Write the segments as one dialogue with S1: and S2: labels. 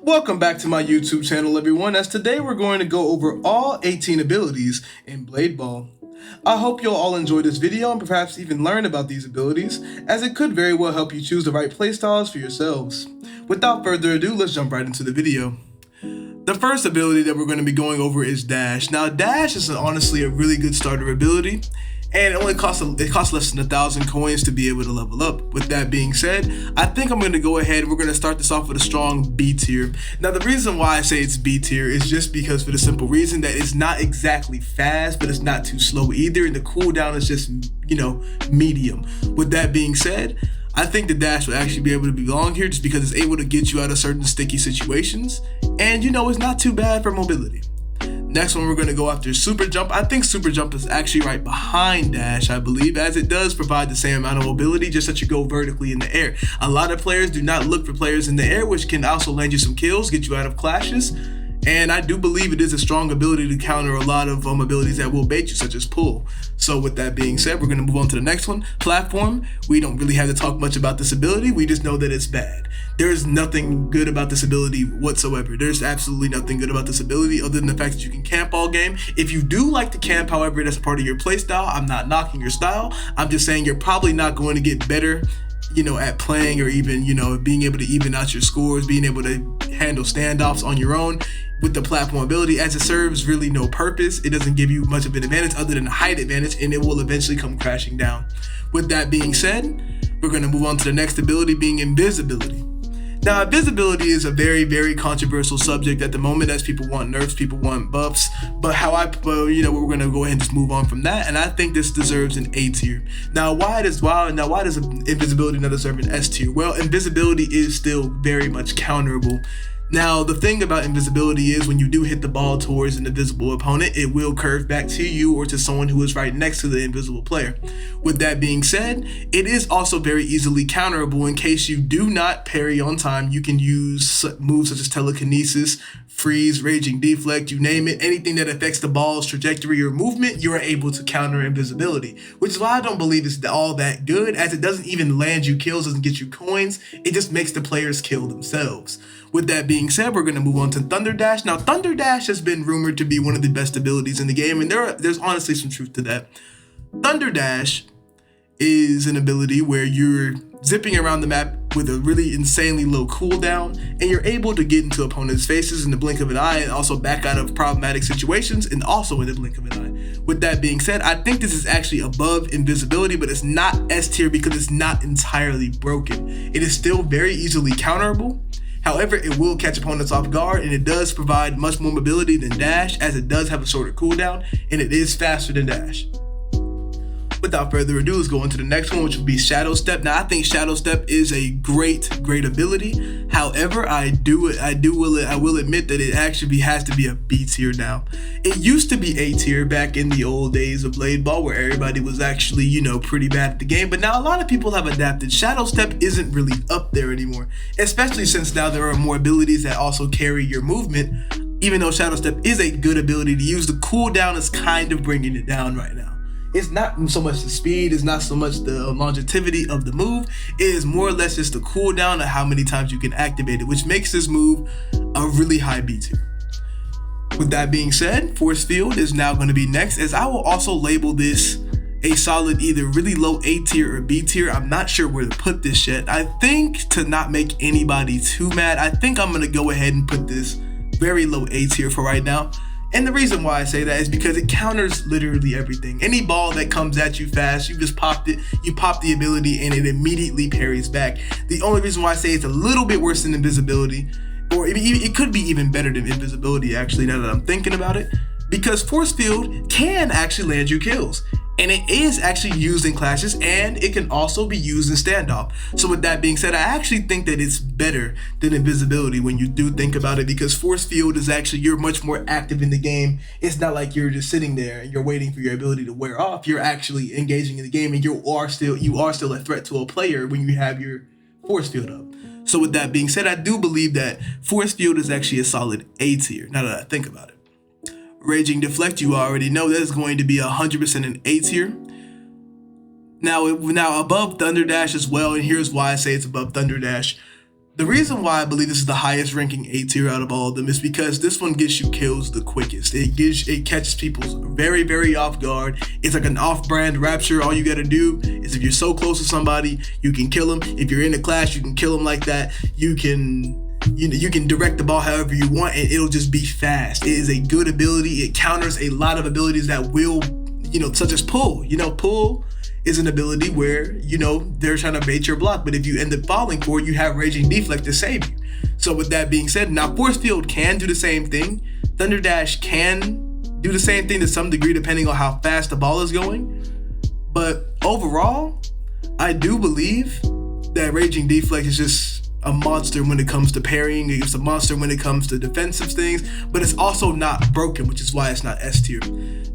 S1: Welcome back to my YouTube channel, everyone, as today we're going to go over all 18 abilities in Blade Ball. I hope you'll all enjoy this video and perhaps even learn about these abilities, as it could very well help you choose the right playstyles for yourselves. Without further ado, let's jump right into the video. The first ability that we're going to be going over is Dash. Now, Dash is honestly a really good starter ability, and it only costs less than 1,000 coins to be able to level up. With that being said, I think I'm going to go ahead and we're going to start this off with a strong B tier. Now, the reason why I say it's B tier is just because for the simple reason that it's not exactly fast, but it's not too slow either, and the cooldown is just, medium. With that being said, I think the Dash will actually be able to belong here just because it's able to get you out of certain sticky situations, and it's not too bad for mobility. Next one, we're going to go after Super Jump. I think Super Jump is actually right behind Dash, I believe, as it does provide the same amount of mobility, just that you go vertically in the air. A lot of players do not look for players in the air, which can also land you some kills, get you out of clashes. And I do believe it is a strong ability to counter a lot of abilities that will bait you, such as pull. So with that being said, we're going to move on to the next one. Platform. We don't really have to talk much about this ability. We just know that it's bad. There's nothing good about this ability whatsoever. There's absolutely nothing good about this ability other than the fact that you can camp all game. If you do like to camp, however, that's a part of your playstyle. I'm not knocking your style. I'm just saying you're probably not going to get better at playing or even, being able to even out your scores, being able to handle standoffs on your own with the platform ability, as it serves really no purpose. It doesn't give you much of an advantage other than a height advantage, and it will eventually come crashing down. With that being said, we're going to move on to the next ability, being invisibility. Now, invisibility is a very, very controversial subject at the moment, as people want nerfs, people want buffs. But we're going to go ahead and just move on from that, and I think this deserves an A tier. Now, why does invisibility not deserve an S tier? Well, invisibility is still very much counterable. Now, the thing about invisibility is when you do hit the ball towards an invisible opponent, it will curve back to you or to someone who is right next to the invisible player. With that being said, it is also very easily counterable. In case you do not parry on time, you can use moves such as telekinesis, freeze, raging deflect, you name it. Anything that affects the ball's trajectory or movement, you are able to counter invisibility, which is why I don't believe it's all that good, as it doesn't even land you kills, doesn't get you coins. It just makes the players kill themselves. With that being said, we're going to move on to Thunder Dash. Now, Thunder Dash has been rumored to be one of the best abilities in the game, and there's honestly some truth to that. Thunder Dash is an ability where you're zipping around the map with a really insanely low cooldown, and you're able to get into opponents' faces in the blink of an eye, and also back out of problematic situations, and also in the blink of an eye. With that being said, I think this is actually above invisibility, but it's not S tier because it's not entirely broken. It is still very easily counterable. However, it will catch opponents off guard, and it does provide much more mobility than Dash, as it does have a shorter cooldown, and it is faster than Dash. Without further ado, let's go on to the next one, which would be Shadow Step. Now, I think Shadow Step is a great ability. However, I will admit that it actually has to be a B tier now. It used to be A tier back in the old days of Blade Ball, where everybody was actually, pretty bad at the game. But now a lot of people have adapted. Shadow Step isn't really up there anymore, especially since now there are more abilities that also carry your movement. Even though Shadow Step is a good ability to use, the cooldown is kind of bringing it down right now. It's not so much the speed, it's not so much the longevity of the move, it is more or less just the cooldown of how many times you can activate it, which makes this move a really high B tier. With that being said, Force Field is now going to be next, as I will also label this a solid either really low A tier or B tier. I'm not sure where to put this yet. I think, to not make anybody too mad, I think I'm going to go ahead and put this very low A tier for right now. And the reason why I say that is because it counters literally everything. Any ball that comes at you fast, you just popped it, you pop the ability, and it immediately parries back. The only reason why I say it's a little bit worse than invisibility, or it could be even better than invisibility actually, now that I'm thinking about it, because Force Field can actually land you kills. And it is actually used in clashes, and it can also be used in standoff. So with that being said, I actually think that it's better than invisibility when you do think about it, because Force Field is actually, you're much more active in the game. It's not like you're just sitting there and you're waiting for your ability to wear off. You're actually engaging in the game, and you are still a threat to a player when you have your Force Field up. So with that being said, I do believe that Force Field is actually a solid A tier, now that I think about it. Raging Deflect, you already know that is going to be 100% an A tier. Now above Thunder Dash as well, and here's why I say it's above Thunder Dash. The reason why I believe this is the highest ranking A tier out of all of them is because this one gets you kills the quickest. It catches people very, very off guard. It's like an off-brand Rapture. All you gotta do is if you're so close to somebody, you can kill them. If you're in a clash, you can kill them like that. You can direct the ball however you want, and it'll just be fast. It is a good ability. It counters a lot of abilities that will, such as pull. Pull is an ability where, they're trying to bait your block, but if you end up falling for it, you have Raging Deflect to save you. So with that being said, now Force Field can do the same thing. Thunder Dash can do the same thing to some degree depending on how fast the ball is going. But overall, I do believe that Raging Deflect is just a monster when it comes to parrying. It's a monster when it comes to defensive things, but it's also not broken, which is why it's not S tier.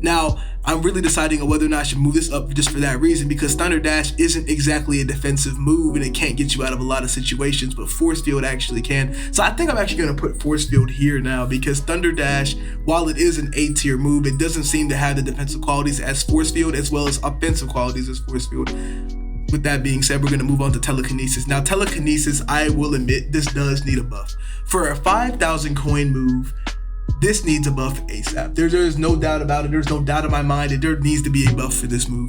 S1: Now, I'm really deciding on whether or not I should move this up just for that reason, because Thunder Dash isn't exactly a defensive move and it can't get you out of a lot of situations, but Force Field actually can. So I think I'm actually going to put Force Field here now, because Thunder Dash, while it is an A tier move, it doesn't seem to have the defensive qualities as Force Field as well as offensive qualities as Force Field. With that being said, we're going to move on to Telekinesis. Now, Telekinesis, I will admit, this does need a buff. For a 5,000 coin move, this needs a buff ASAP. There is no doubt about it. There's no doubt in my mind that there needs to be a buff for this move.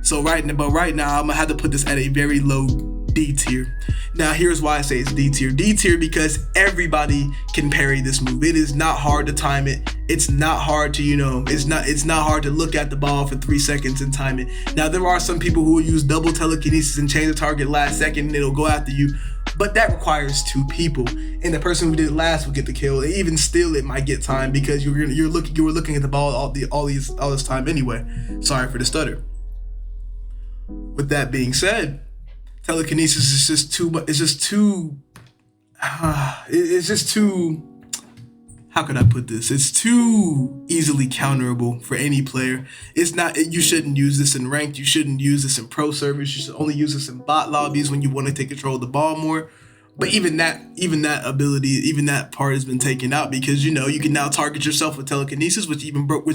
S1: So right now, I'm going to have to put this at a very low D tier. Now, here's why I say it's D tier. D tier because everybody can parry this move. It is not hard to time it. It's not hard to, it's not hard to look at the ball for 3 seconds and time it. Now, there are some people who will use double telekinesis and change the target last second and it'll go after you, but that requires 2 people, and the person who did it last will get the kill. Even still, it might get time because you were looking at the ball all this time anyway. Sorry for the stutter. With that being said, Telekinesis is just too much. It's just too. How could I put this? It's too easily counterable for any player. It's not. You shouldn't use this in ranked. You shouldn't use this in pro servers. You should only use this in bot lobbies when you want to take control of the ball more. But even that ability, even that part has been taken out because you can now target yourself with Telekinesis, which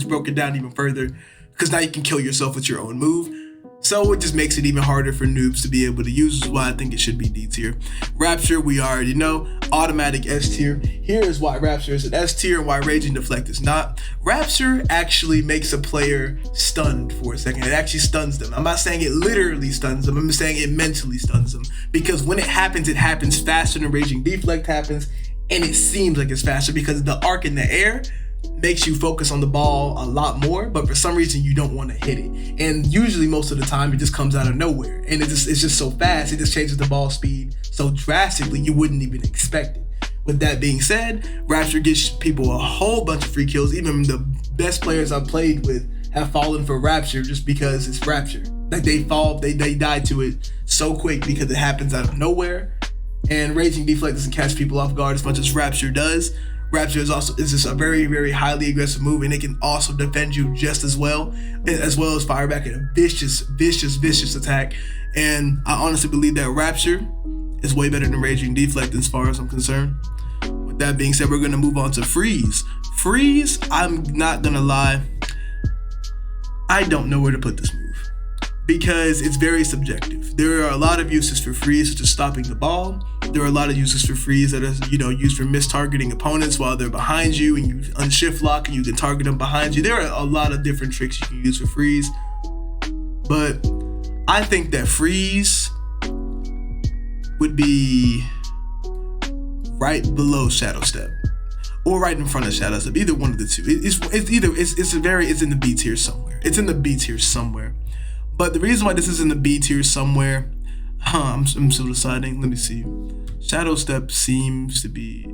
S1: broke it down even further, because now you can kill yourself with your own move. So it just makes it even harder for noobs to be able to use, which is why I think it should be D tier. Rapture, we already know, automatic S tier. Here is why Rapture is an S tier and why Raging Deflect is not. Rapture actually makes a player stunned for a second. It actually stuns them. I'm not saying it literally stuns them. I'm saying it mentally stuns them. Because when it happens faster than Raging Deflect happens, and it seems like it's faster because the arc in the air makes you focus on the ball a lot more, but for some reason you don't want to hit it. And usually most of the time it just comes out of nowhere, and it's just so fast, it just changes the ball speed so drastically you wouldn't even expect it. With that being said, Rapture gives people a whole bunch of free kills. Even the best players I've played with have fallen for Rapture just because it's Rapture. Like they die to it so quick because it happens out of nowhere. And Raging Deflect doesn't catch people off guard as much as Rapture does. Rapture is just a very, very highly aggressive move, and it can also defend you just as well as fire back at a vicious attack. And I honestly believe that Rapture is way better than Raging Deflect as far as I'm concerned. With that being said, we're going to move on to Freeze. Freeze, I'm not going to lie, I don't know where to put this move because it's very subjective. There are a lot of uses for Freeze, such as stopping the ball. There are a lot of uses for Freeze that are, used for mistargeting opponents while they're behind you, and you unshift lock and you can target them behind you. There are a lot of different tricks you can use for Freeze, but I think that Freeze would be right below Shadow Step or right in front of Shadow Step. Either one of the two. It's in the B tier somewhere. It's in the B tier somewhere. But the reason why this is in the B tier somewhere, I'm still deciding. Let me see. Shadow Step seems to be.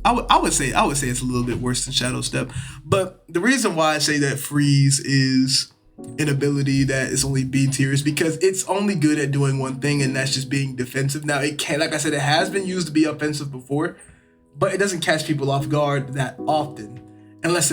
S1: I would say it's a little bit worse than Shadow Step. But the reason why I say that Freeze is an ability that is only B tier is because it's only good at doing one thing, and that's just being defensive. Now it can, like I said, it has been used to be offensive before, but it doesn't catch people off guard that often. Unless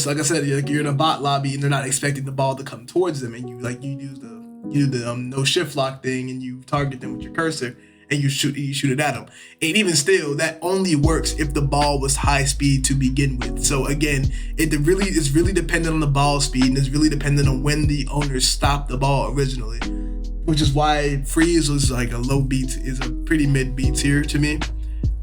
S1: like I said, you're in a bot lobby and they're not expecting the ball to come towards them, and you do the no shift lock thing, and you target them with your cursor and you shoot it at them. And even still, that only works if the ball was high speed to begin with. So again, it's really dependent on the ball speed, and it's really dependent on when the owners stopped the ball originally, which is why Freeze was like a low B, is a pretty mid B tier to me.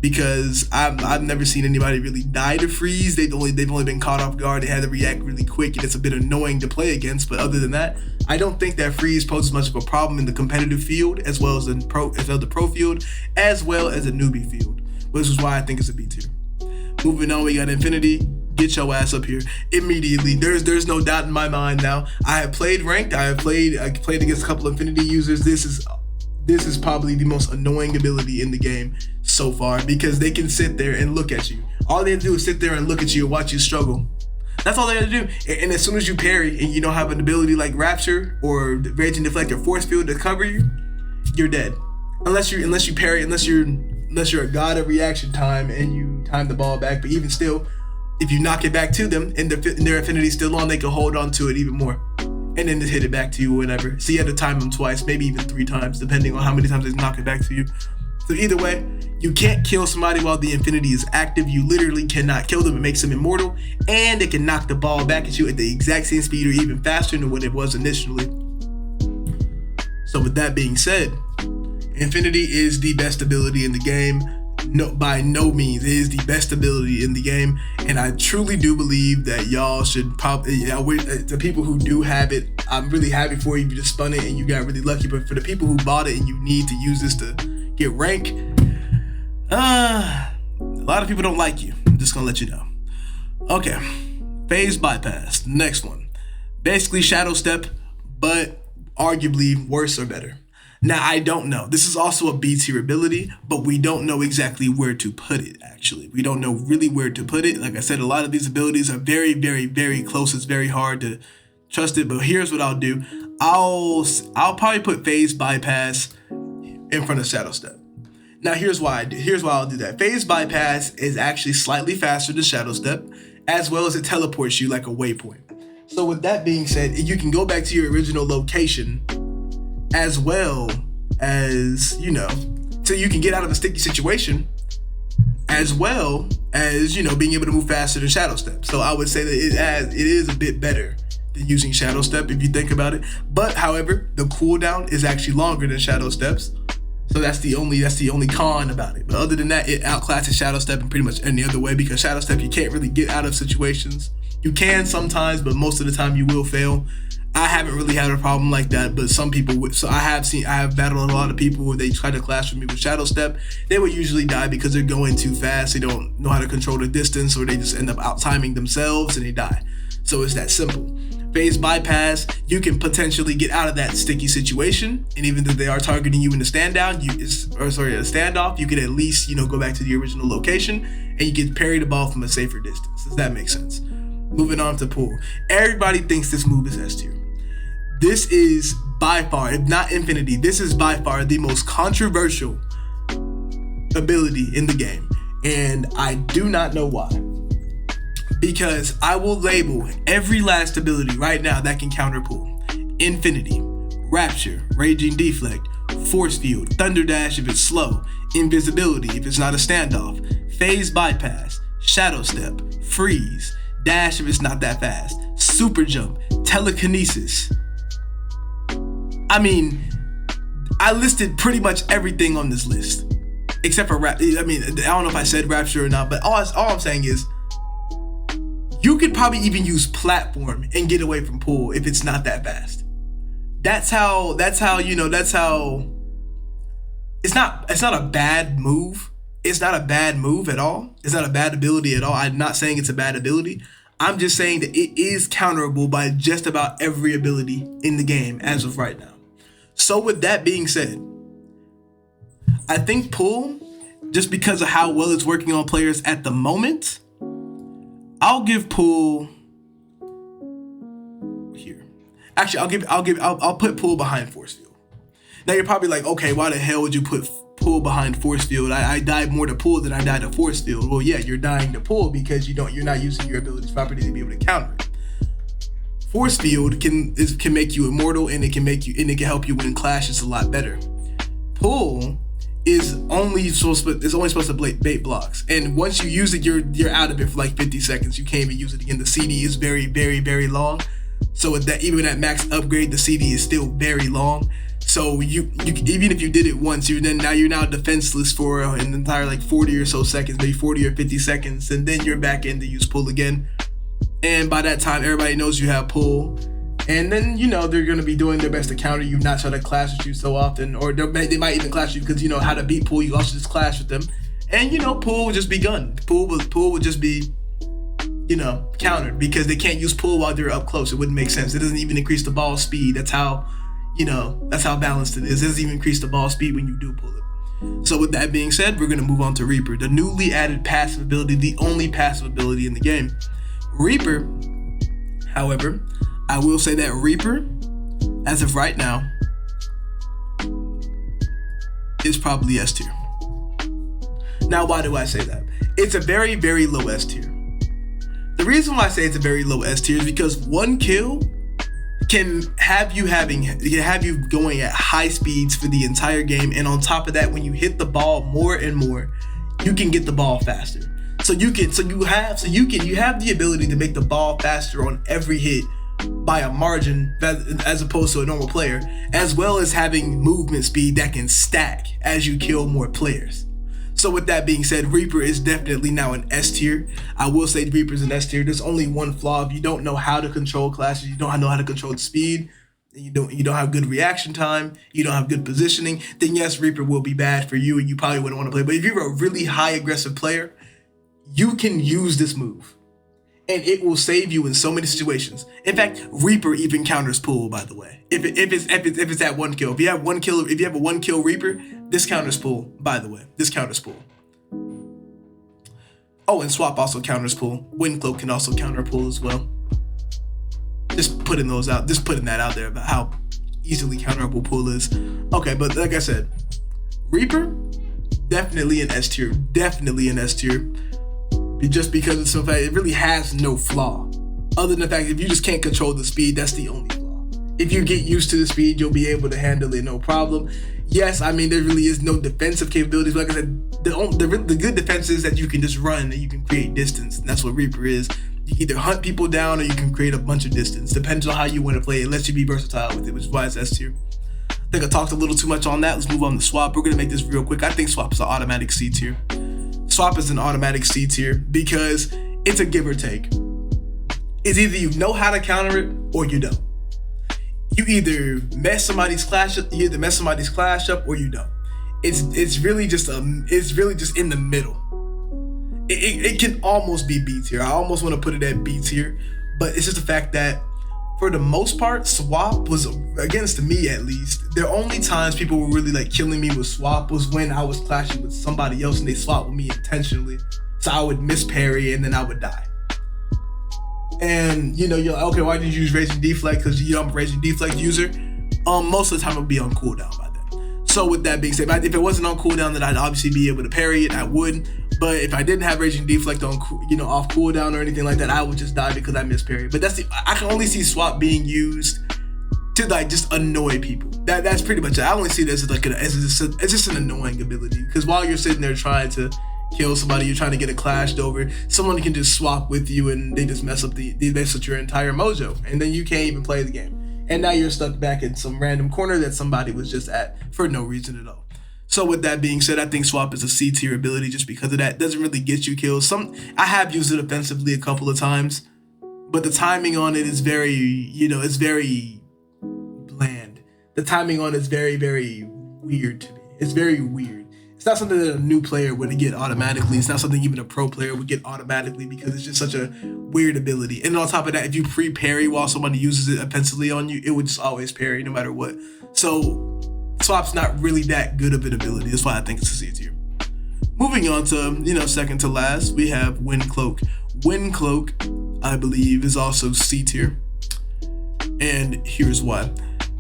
S1: because I've never seen anybody really die to freeze. They've only been caught off guard. They had to react really quick, and it's a bit annoying to play against. But other than that, I don't think that freeze poses much of a problem in the competitive field, as well as the pro field, as well as the newbie field, which is why I think it's a B tier. Moving on, we got Infinity. Get your ass up here immediately. There's no doubt in my mind now. I have played ranked. I played against a couple of Infinity users. This is probably the most annoying ability in the game so far, because they can sit there and look at you. All they have to do is sit there and look at you and watch you struggle. That's all they have to do. And as soon as you parry and you don't have an ability like Rapture or Raging Deflect or Force Field to cover you, you're dead. Unless you parry, unless you're a god of reaction time and you time the ball back. But even still, if you knock it back to them and their Infinity's still on, they can hold on to it even more. And then just hit it back to you or whatever. So you have to time them twice, maybe even 3 times, depending on how many times they knock it back to you. So either way, you can't kill somebody while the Infinity is active. You literally cannot kill them. It makes them immortal. And it can knock the ball back at you at the exact same speed or even faster than what it was initially. So with that being said, Infinity is the best ability in the game. No, by no means, it is the best ability in the game, and I truly do believe that y'all should probably, the people who do have it, I'm really happy for you. You just spun it and you got really lucky. But for the people who bought it and you need to use this to get rank, a lot of people don't like you. I'm just gonna let you know. Okay, phase bypass. Next one, basically Shadow Step, but arguably worse or better. Now, I don't know. This is also a B tier ability, but we don't know exactly where to put it, actually. We don't know really where to put it. Like I said, a lot of these abilities are very, very, very close. It's very hard to trust it, but here's what I'll do. I'll probably put Phase Bypass in front of Shadow Step. Now, here's why I'll do that. Phase Bypass is actually slightly faster than Shadow Step, as well as it teleports you like a waypoint. So with that being said, you can go back to your original location, as well as, so you can get out of a sticky situation, as well as, being able to move faster than Shadow Step. So I would say that it is a bit better than using Shadow Step if you think about it. But however, the cooldown is actually longer than Shadow Steps. So that's the only con about it. But other than that, it outclasses Shadow Step in pretty much any other way, because Shadow Step, you can't really get out of situations. You can sometimes, but most of the time you will fail. I haven't really had a problem like that, but some people would. So I have battled a lot of people where they try to clash with me with Shadow Step. They would usually die because they're going too fast. They don't know how to control the distance, or they just end up out-timing themselves and they die. So it's that simple. Phase Bypass, you can potentially get out of that sticky situation, and even if they are targeting you in the standoff, you can at least go back to the original location and you can parry the ball from a safer distance. Does that make sense? Moving on to Pull. Everybody thinks this move is S tier. This is by far, if not Infinity, this is by far the most controversial ability in the game. And I do not know why. Because I will label every last ability right now that can counter Pull. Infinity, Rapture, Raging Deflect, Force Field, Thunder Dash if it's slow, Invisibility if it's not a standoff, Phase Bypass, Shadow Step, Freeze, Dash if it's not that fast, Super Jump, Telekinesis. I mean, I listed pretty much everything on this list, except for I don't know if I said Rapture or not, but all I'm saying is, you could probably even use Platform and get away from Pull if it's not that fast. That's how it's not a bad move. It's not a bad move at all. It's not a bad ability at all. I'm not saying it's a bad ability. I'm just saying that it is counterable by just about every ability in the game as of right now. So with that being said, I think Pull, just because of how well it's working on players at the moment, I'll give Pull here. Actually, I'll put Pull behind Force Field. Now you're probably like, okay, why the hell would you put Pull behind Force Field? I died more to Pull than I died to Force Field. Well, yeah, you're dying to Pull because you're not using your abilities properly to be able to counter it. Force Field can make you immortal, and it can help you win clashes a lot better. Pull is only supposed to bait blocks, and once you use it, you're out of it for like 50 seconds. You can't even use it again. The CD is very, very, very long. So with that, even at max upgrade, the CD is still very long. So you even if you did it once, you're now defenseless for an entire like 40 or so seconds, maybe 40 or 50 seconds, and then you're back in to use pull again. And by that time, everybody knows you have pull. And then, they're going to be doing their best to counter you, not try to clash with you so often. Or they might even clash you because you know how to beat pull. You also just clash with them. And, pull would just be gunned. Pull would just be, countered because they can't use pull while they're up close. It wouldn't make sense. It doesn't even increase the ball speed. That's how balanced it is. It doesn't even increase the ball speed when you do pull it. So with that being said, we're going to move on to Reaper, the newly added passive ability, the only passive ability in the game. Reaper, however, I will say that Reaper, as of right now, is probably S tier. Now, why do I say that? It's a very, very low S tier. The reason why I say it's a very low S tier is because one kill can have you going at high speeds for the entire game, and on top of that, when you hit the ball more and more, you can get the ball faster. So you have the ability to make the ball faster on every hit by a margin as opposed to a normal player, as well as having movement speed that can stack as you kill more players. So with that being said, Reaper is definitely now an S tier. I will say Reaper's an S tier. There's only one flaw. If you don't know how to control classes, you don't know how to control the speed, and you don't have good reaction time, you don't have good positioning, then yes, Reaper will be bad for you and you probably wouldn't want to play. But if you're a really high aggressive player, you can use this move. And it will save you in so many situations. In fact, Reaper even counters pull, by the way. If it's at one kill. If you have a one kill Reaper, this counters pull, by the way. This counters pull. Oh, and Swap also counters pull. Wind Cloak can also counter pull as well. Just putting that out there about how easily counterable pull is. Okay, but like I said, Reaper, definitely an S tier. Definitely an S tier. Just because it's so fact it really has no flaw. Other than the fact if you just can't control the speed, that's the only flaw. If you get used to the speed, you'll be able to handle it no problem. Yes, I mean there really is no defensive capabilities. Like I said, the good defense is that you can just run and you can create distance. And that's what Reaper is. You can either hunt people down or you can create a bunch of distance. Depends on how you want to play. It lets you be versatile with it, which is why it's S tier. I think I talked a little too much on that. Let's move on to Swap. We're gonna make this real quick. I think Swap is an automatic C tier. Swap is an automatic C tier because it's a give or take. It's either you know how to counter it or you don't. You either mess somebody's clash up, or you don't. It's really just in the middle. It can almost be B tier. I almost want to put it at B tier, but it's just the fact that for the most part, Swap was, against me at least, the only times people were really like killing me with Swap was when I was clashing with somebody else and they swapped with me intentionally. So I would miss parry and then I would die. And you're like, okay, why did you use Raging Deflect? Because I'm a Raging Deflect user. Most of the time it would be on cooldown by then. So with that being said, if it wasn't on cooldown, then I'd obviously be able to parry it. I would. But if I didn't have Raging Deflect on, off cooldown or anything like that, I would just die because I missed parry. But I can only see Swap being used to like just annoy people. That's pretty much it. I only see it as it's just an annoying ability. Because while you're sitting there trying to kill somebody, you're trying to get it clashed over, someone can just swap with you and they just mess up your entire mojo, and then you can't even play the game. And now you're stuck back in some random corner that somebody was just at for no reason at all. So with that being said, I think Swap is a C tier ability just because of that. It doesn't really get you kills. I have used it offensively a couple of times, but the timing on it is very, it's very bland. The timing on it is very, very weird to me. It's very weird. It's not something that a new player would get automatically. It's not something even a pro player would get automatically because it's just such a weird ability. And on top of that, if you pre-parry while somebody uses it offensively on you, it would just always parry no matter what. So Swap's not really that good of an ability. That's why I think it's a C tier. Moving on to, second to last, we have Wind Cloak. Wind Cloak, I believe, is also C tier. And here's why.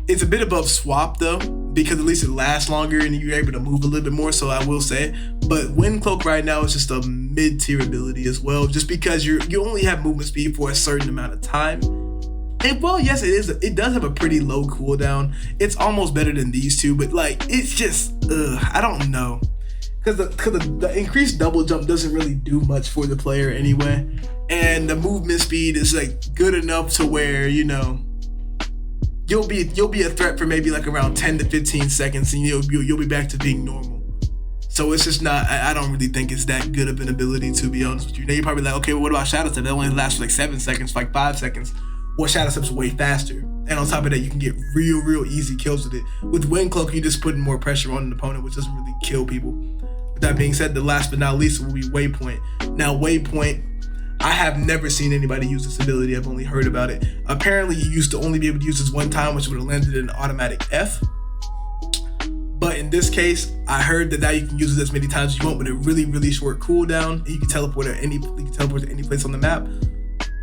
S1: It's a bit above Swap though, because at least it lasts longer and you're able to move a little bit more, so I will say. But Wind Cloak right now is just a mid-tier ability as well, just because you only have movement speed for a certain amount of time. And well, yes, it is. It does have a pretty low cooldown. It's almost better than these two, but like it's just, I don't know, because the increased double jump doesn't really do much for the player anyway, and the movement speed is like good enough to where you'll be a threat for maybe like around 10 to 15 seconds, and you'll be back to being normal. So it's just not, I don't really think it's that good of an ability, to be honest with you. Now you're probably like, okay, well, what about Shadow Step? That only lasts for like 7 seconds, for like 5 seconds. Well, Shadow Step's way faster. And on top of that, you can get real easy kills with it. With Wind Cloak, you just putting more pressure on an opponent, which doesn't really kill people. With that being said, the last but not least will be Waypoint. Now, Waypoint, I have never seen anybody use this ability. I've only heard about it. Apparently, you used to only be able to use this one time, which would have landed in an automatic F. But in this case, I heard that now you can use it as many times as you want with a really short cooldown, and you can teleport to any place on the map.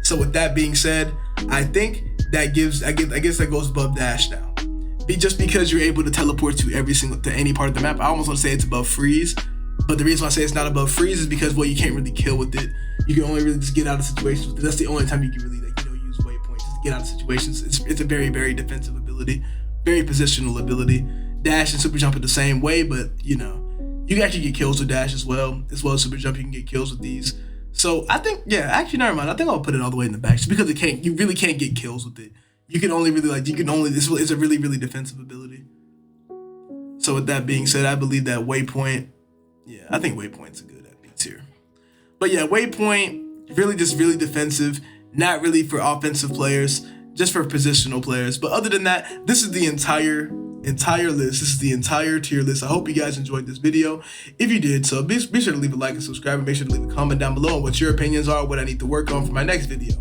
S1: So with that being said, I think that I guess that goes above Dash now. Just because you're able to teleport to any part of the map, I almost want to say it's above Freeze. But the reason why I say it's not above Freeze is because, well, you can't really kill with it. You can only really just get out of situations with it. That's the only time you can really use Waypoint, just to get out of situations. It's a very defensive ability, very positional ability. Dash and Super Jump are the same way, but you can actually get kills with Dash as well as Super Jump. You can get kills with these. So I think, actually never mind. I think I'll put it all the way in the back, just because you really can't get kills with it. You can only really it's a really defensive ability. So with that being said, I believe that Waypoint, I think Waypoint's a good B tier. But yeah, Waypoint, really defensive, not really for offensive players, just for positional players. But other than that, this is the entire list. This is the entire tier list. I hope you guys enjoyed this video. If you did, so be sure to leave a like and subscribe, and make sure to leave a comment down below on what your opinions are, what I need to work on for my next video.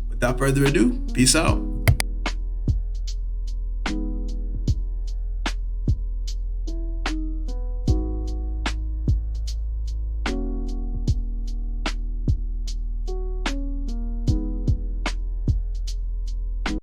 S1: Without further ado, peace out.